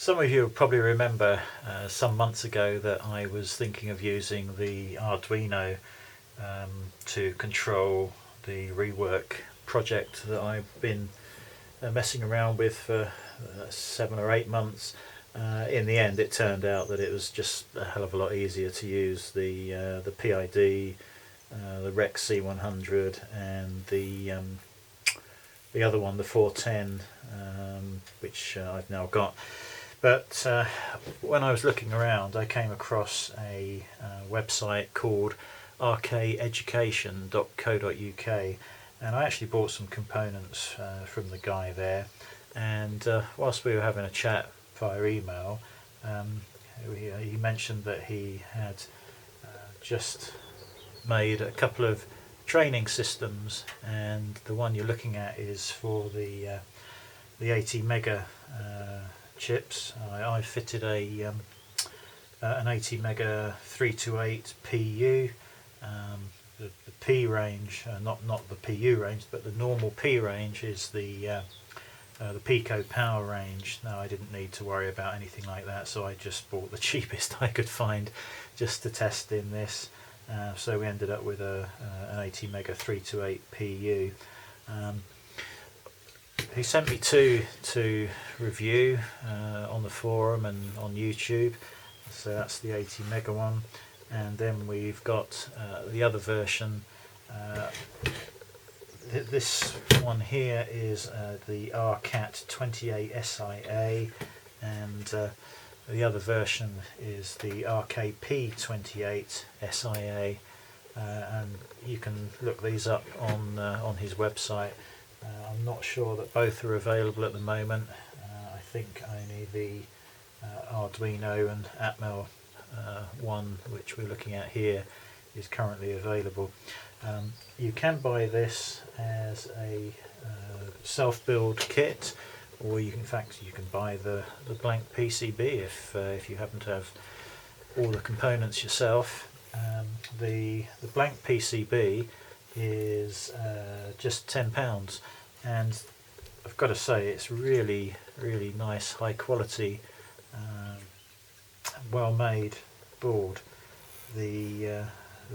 Some of you will probably remember some months ago that I was thinking of using the Arduino to control the rework project that I've been messing around with for 7 or 8 months. In the end, it turned out that it was just a hell of a lot easier to use the PID, the REC C100, and the other one, the 410, which I've now got. But when I was looking around, I came across a website called RKEducation.co.uk, and I actually bought some components from the guy there. And whilst we were having a chat via email, he mentioned that he had just made a couple of training systems, and the one you're looking at is for the ATMEGA chips. I fitted an ATMEGA 328 PU. The P range, not the PU range, but the normal P range is the Pico power range. Now, I didn't need to worry about anything like that, so I just bought the cheapest I could find just to test in this. So we ended up with an ATMEGA 328 PU. He sent me two to review on the forum and on YouTube. So that's the ATMEGA one, and then we've got the other version. This one here is the RKAT28 SIA, and the other version is the RKP28 SIA, and you can look these up on his website. I'm not sure that both are available at the moment. I think only the Arduino and ATMEGA one, which we're looking at here, is currently available. You can buy this as a self-build kit, or in fact you can buy the blank PCB if you happen to have all the components yourself. The blank PCB is just £10, and I've got to say it's really nice, high quality, well made board. The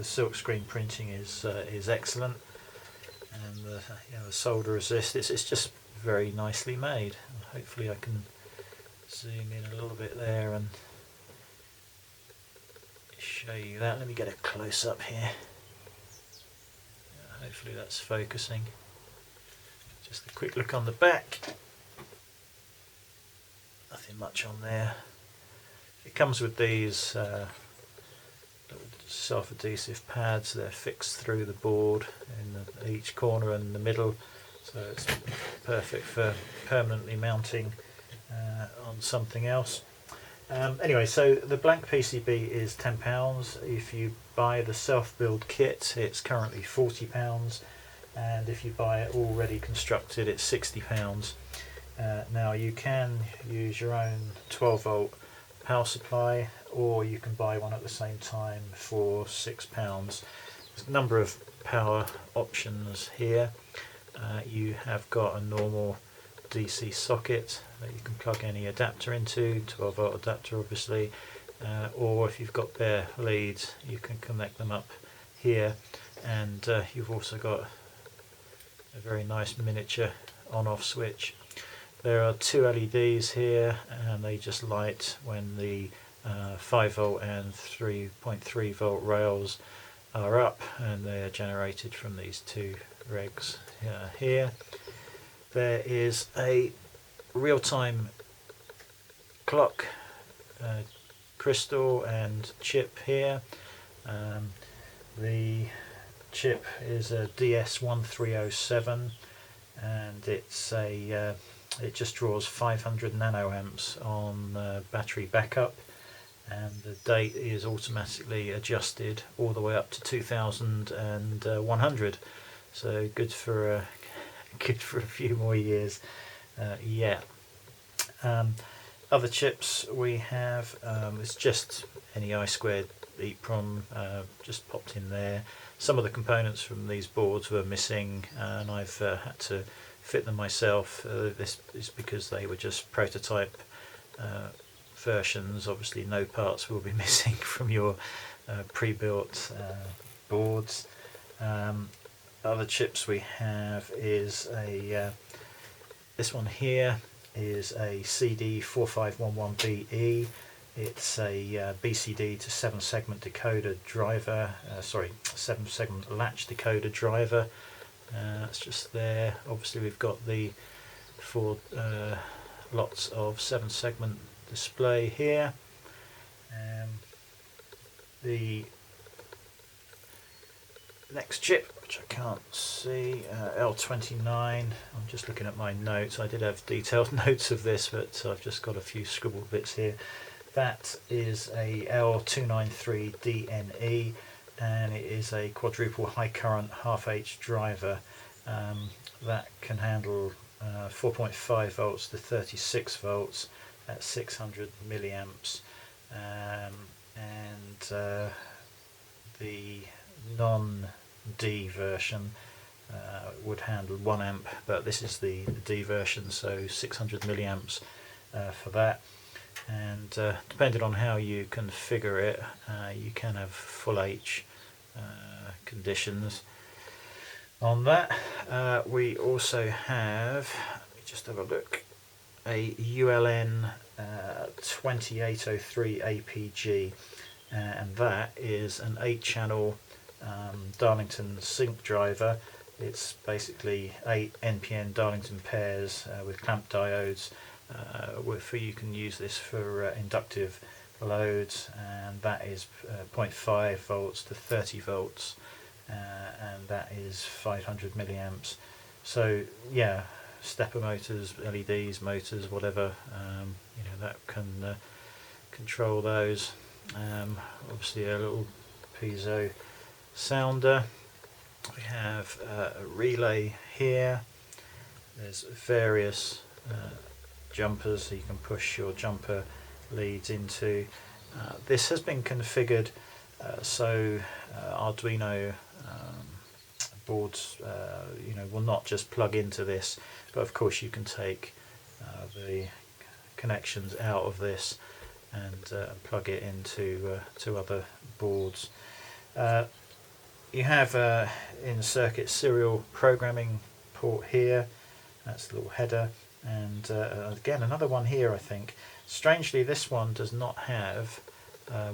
silkscreen printing is excellent, and the solder resist. It's just very nicely made. Hopefully I can zoom in a little bit there and show you that. Let me get a close up here. Hopefully that's focusing. Just a quick look on the back. Nothing much on there. It comes with these little self-adhesive pads. They're fixed through the board in each corner and the middle, so it's perfect for permanently mounting on something else. Anyway, so the blank PCB is £10. If you buy the self-build kit, it's currently £40, and if you buy it already constructed, it's £60. Now, you can use your own 12-volt power supply, or you can buy one at the same time for £6. There's a number of power options here. You have got a normal DC socket that you can plug any adapter into, 12-volt adapter obviously, or if you've got bare leads, you can connect them up here, and you've also got a very nice miniature on-off switch. There are two LEDs here, and they just light when the 5-volt and 3.3 volt rails are up, and they are generated from these two regs here. There is a real-time clock crystal and chip here. The chip is a DS1307, and it just draws 500 nanoamps on battery backup, and the date is automatically adjusted all the way up to 2100. So good for a few more years yet. Other chips we have, it's just any I2 EEPROM just popped in there. Some of the components from these boards were missing, and I've had to fit them myself. This is because they were just prototype versions, obviously no parts will be missing from your pre-built boards. Other chips we have is this one here is a CD4511BE. It's a BCD to 7-segment decoder driver, 7-segment latch decoder driver. It's just there. Obviously we've got the 4 lots of 7-segment display here. The next chip, which I can't see, L29. I'm just looking at my notes. I did have detailed notes of this, but I've just got a few scribbled bits here. That is a L293DNE, and it is a quadruple high current half-H driver that can handle 4.5 volts to 36 volts at 600 milliamps, and the non-D version would handle 1 amp, but this is the D version, so 600 milliamps for that. And depending on how you configure it, you can have full H conditions on that. We also have, let me just have a look, a ULN 2803 APG, and that is an 8-channel Darlington sync driver. It's basically 8 NPN Darlington pairs with clamp diodes. You can use this for inductive loads, and that is 0.5 volts to 30 volts, and that is 500 milliamps. So yeah, stepper motors, LEDs, motors, whatever, that can control those. Obviously a little piezo sounder. We have a relay here. There's various jumpers, so you can push your jumper leads into. This has been configured so Arduino boards will not just plug into this, but of course you can take the connections out of this and plug it into to other boards. You have in circuit serial programming port here. That's the little header, and again another one here. I think strangely this one does not have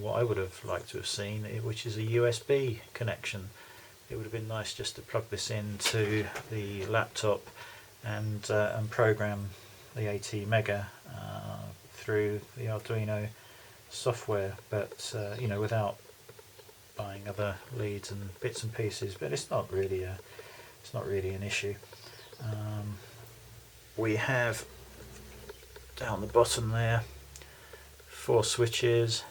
what I would have liked to have seen, which is a USB connection. It would have been nice just to plug this into the laptop and program the ATMEGA through the Arduino software, but without buying other leads and bits and pieces. But it's not really an issue. We have down the bottom there 4 switches,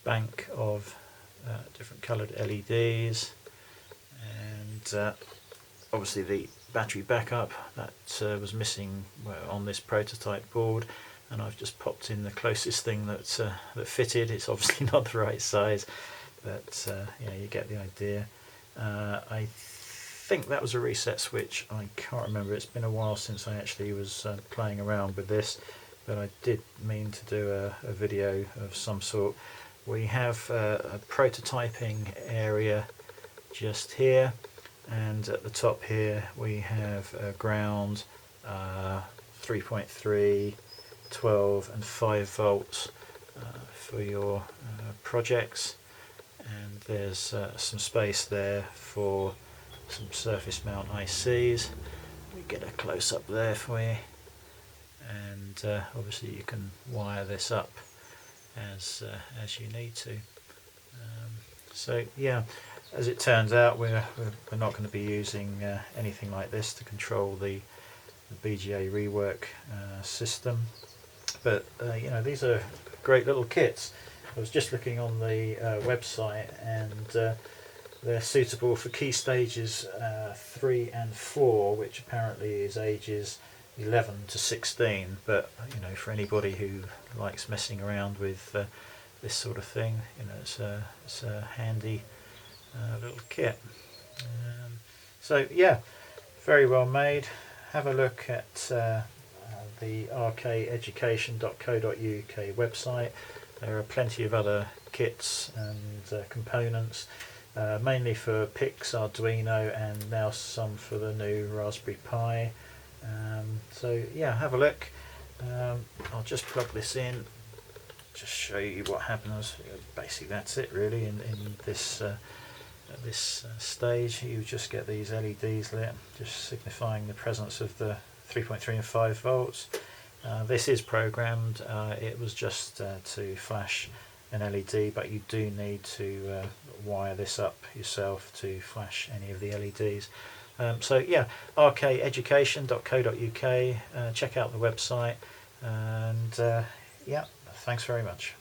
bank of different coloured LEDs, and obviously the battery backup that was missing on this prototype board, and I've just popped in the closest thing that fitted. It's obviously not the right size, but you get the idea. I think that was a reset switch. I can't remember. It's been a while since I actually was playing around with this, but I did mean to do a video of some sort. We have a prototyping area just here, and at the top here we have ground, 3.3, 12 and 5 volts for your projects, and there's some space there for some surface mount ICs. We get a close up there for you, and obviously you can wire this up as you need to. So yeah, as it turns out, we're not going to be using anything like this to control the BGA rework system, but these are great little kits. I was just looking on the website, and they're suitable for key stages 3 and 4, which apparently is ages 11 to 16, but for anybody who likes messing around with this sort of thing, it's a handy little kit. So yeah, very well made. Have a look at the RKEducation.co.uk website. There are plenty of other kits and components, mainly for PICs, Arduino, and now some for the new Raspberry Pi. So yeah, have a look. I'll just plug this in, just show you what happens. Basically that's it really in this at this stage. You just get these LEDs lit, just signifying the presence of the 3.3 and 5 volts. This is programmed. It was just to flash an LED, but you do need to wire this up yourself to flash any of the LEDs. So yeah, RKEducation.co.uk, check out the website, and yeah, thanks very much.